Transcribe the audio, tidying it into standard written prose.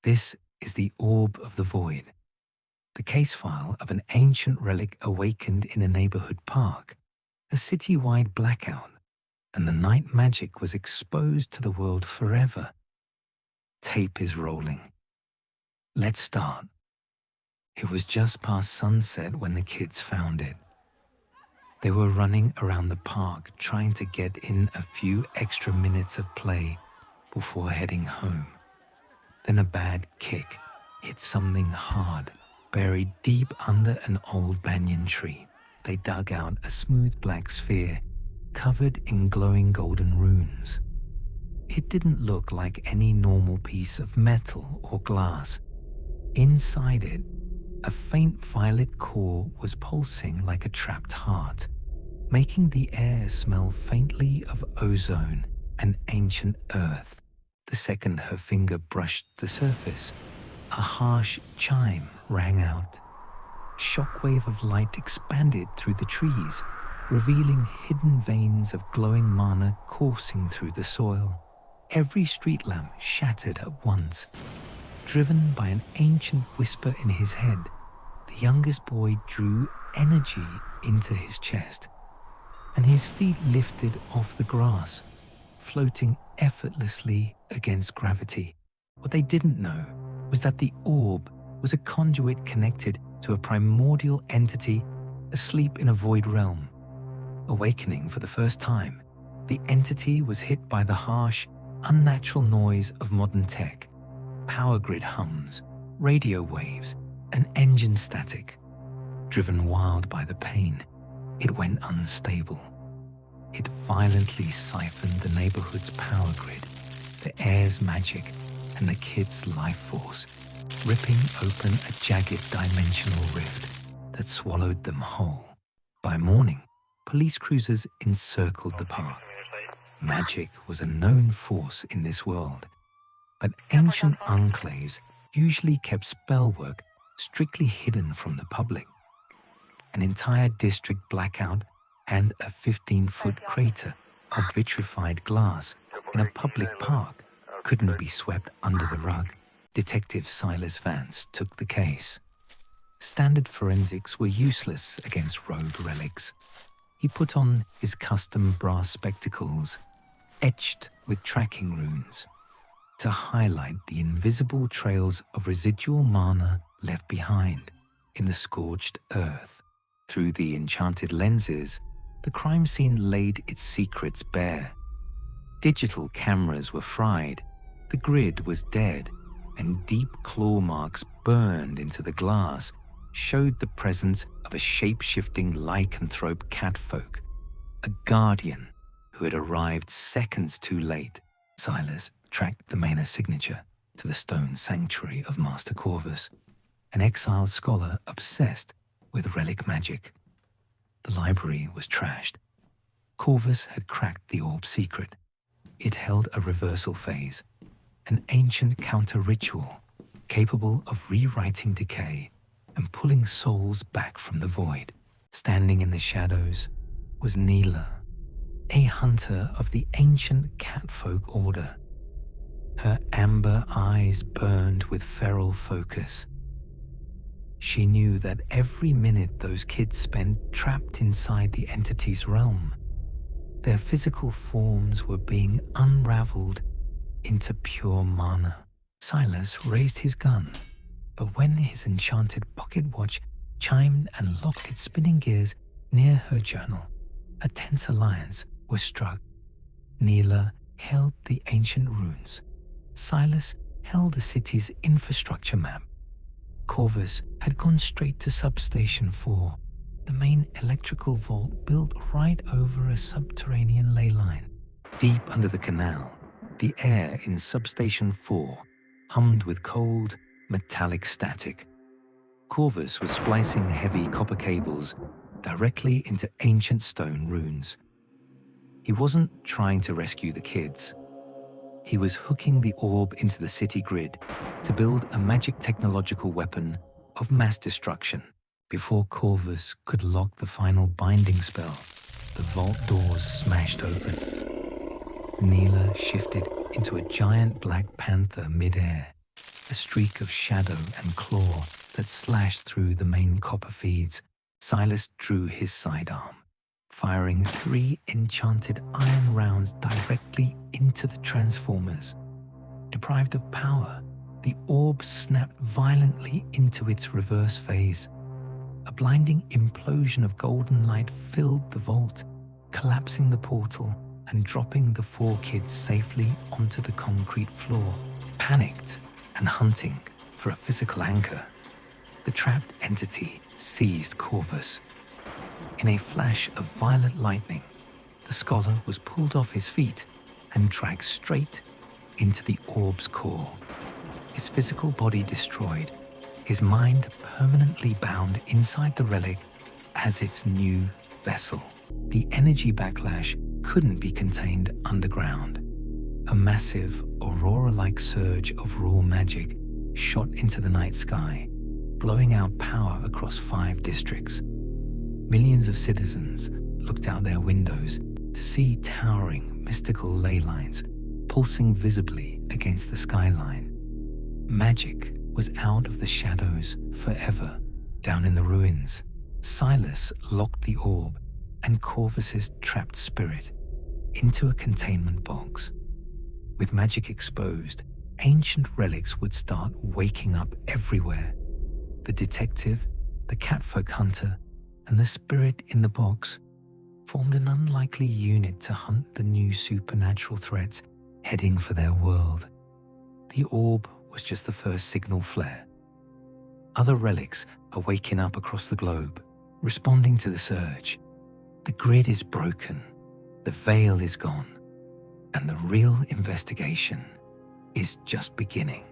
This is the Orb of the Void, the case file of an ancient relic awakened in a neighborhood park, a citywide blackout, and the night magic was exposed to the world forever. Tape is rolling. Let's start. It was just past sunset when the kids found it. They were running around the park trying to get in a few extra minutes of play before heading home. Then a bad kick hit something hard, buried deep under an old banyan tree. They dug out a smooth black sphere covered in glowing golden runes. It didn't look like any normal piece of metal or glass. Inside it, a faint violet core was pulsing like a trapped heart, making the air smell faintly of ozone and ancient earth. The second her finger brushed the surface, a harsh chime rang out. Shockwave of light expanded through the trees, revealing hidden veins of glowing mana coursing through the soil. Every street lamp shattered at once. Driven by an ancient whisper in his head, the youngest boy drew energy into his chest, and his feet lifted off the grass, floating effortlessly against gravity. What they didn't know was that the orb was a conduit connected to a primordial entity asleep in a void realm. Awakening for the first time, the entity was hit by the harsh, unnatural noise of modern tech, power grid hums, radio waves, and engine static. Driven wild by the pain, it went unstable. It violently siphoned the neighborhood's power grid, the air's magic, and the kids' life force, ripping open a jagged dimensional rift that swallowed them whole. By morning, police cruisers encircled the park. Magic was a known force in this world, but ancient enclaves usually kept spell work strictly hidden from the public. An entire district blackout and a 15-foot crater of vitrified glass in a public park couldn't be swept under the rug. Detective Silas Vance took the case. Standard forensics were useless against rogue relics. He put on his custom brass spectacles, etched with tracking runes, to highlight the invisible trails of residual mana left behind in the scorched earth. Through the enchanted lenses, the crime scene laid its secrets bare. Digital cameras were fried, the grid was dead, and deep claw marks burned into the glass showed the presence of a shape-shifting lycanthrope catfolk, a guardian who had arrived seconds too late. Silas tracked the Maynard signature to the stone sanctuary of Master Corvus, an exiled scholar obsessed with relic magic. The library was trashed. Corvus had cracked the orb's secret. It held a reversal phase, an ancient counter-ritual capable of rewriting decay and pulling souls back from the void. Standing in the shadows was Neela, a hunter of the ancient catfolk order. Her amber eyes burned with feral focus. She knew that every minute those kids spent trapped inside the entity's realm, their physical forms were being unraveled into pure mana. Silas raised his gun, but when his enchanted pocket watch chimed and locked its spinning gears near her journal, a tense alliance was struck. Neela held the ancient runes. Silas held the city's infrastructure map. Corvus had gone straight to Substation 4, the main electrical vault built right over a subterranean ley line. Deep under the canal, the air in Substation 4 hummed with cold, metallic static. Corvus was splicing heavy copper cables directly into ancient stone runes. He wasn't trying to rescue the kids. He was hooking the orb into the city grid to build a magic technological weapon of mass destruction. Before Corvus could lock the final binding spell, the vault doors smashed open. Neela shifted into a giant black panther mid-air, a streak of shadow and claw that slashed through the main copper feeds, Silas drew his sidearm, firing 3 enchanted iron rounds directly into the transformers. Deprived of power, the orb snapped violently into its reverse phase. A blinding implosion of golden light filled the vault, collapsing the portal and dropping the 4 kids safely onto the concrete floor. Panicked and hunting for a physical anchor, the trapped entity seized Corvus. In a flash of violet lightning, the scholar was pulled off his feet and dragged straight into the orb's core. His physical body destroyed, his mind permanently bound inside the relic as its new vessel. The energy backlash couldn't be contained underground. A massive, aurora-like surge of raw magic shot into the night sky, blowing out power across 5 districts. Millions of citizens looked out their windows to see towering, mystical ley lines pulsing visibly against the skyline. Magic was out of the shadows forever, down in the ruins. Silas locked the orb and Corvus's trapped spirit into a containment box. With magic exposed, ancient relics would start waking up everywhere. The detective, the catfolk hunter, and the spirit in the box formed an unlikely unit to hunt the new supernatural threats heading for their world. The orb was just the first signal flare. Other relics are waking up across the globe, responding to the surge. The grid is broken, the veil is gone, and the real investigation is just beginning.